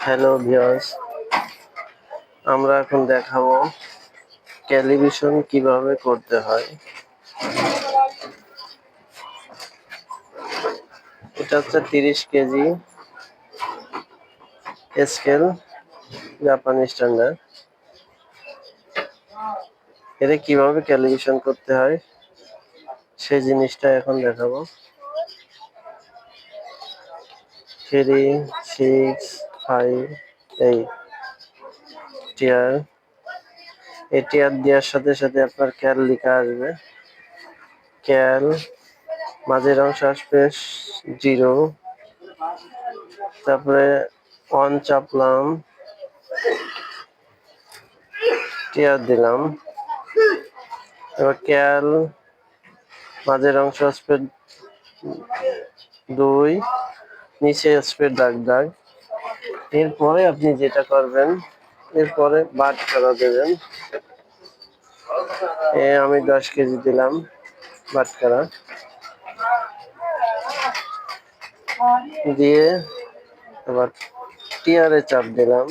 Hello viewers, আমরা এখন দেখাবো ক্যালিব্রেশন কিভাবে করতে হয়। এটা হচ্ছে 30 কেজি স্কেল, জাপানি স্ট্যান্ডার্ড। এটা কিভাবে ক্যালিব্রেশন করতে হয় সেই জিনিসটা এখন দেখাবো। 3, 6, 5, 8 টিয়ার। এই টিয়ার দেওয়ার সাথে সাথে আপনার ক্যাল লেখা আসবে। ক্যাল মাঝের অংশ আসবে 0, তারপরে 1 চাপলাম, টিয়ার দিলাম। এবার ক্যাল মাঝের অংশ আসবে 2, নিচে আসবে দাগ। এরপরে আপনি যেটা করবেন, এরপরে বাটখারা দেবেন। আমি 10 কেজি দিলাম বাটখারা দিয়ে এবার টিয়ারে চাপ দিলাম।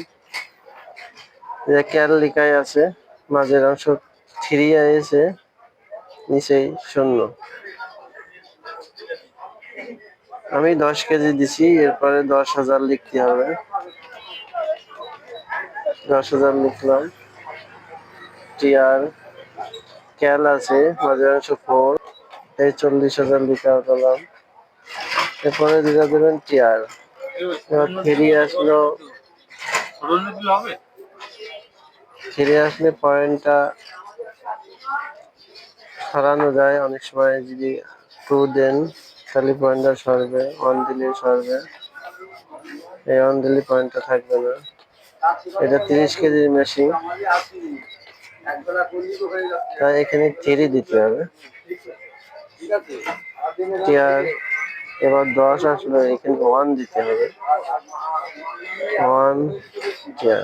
যে ক্যাল লিখাই আছে, মাঝের অংশ 3 আছে, নিচেই 0। আমি 10 কেজি দিছি, এরপরে 10,000 লিখতে হবে। 10,000 লিখলাম। টিয়ার ক্যাল আছে, মাঝের অংশ 4, এই 40,000 লিখা হলাম। এরপরে দিতে দেবেন টিয়ার। এবার ফিরে আসলে পয়েন্টটা সরানো যায়। অনেক সময় যদি 2 দেন তাহলে পয়েন্টটা সরবে, 1 দিলে সরবে, এই 1 দিলে পয়েন্টটা থাকবে না। এটা 30 কেজির মেশিন, তাই এখানে 3 দিতে হবে। টিয়ার এবার 10 আসলে এখানে 1 দিতে হবে। 1 টিয়ার।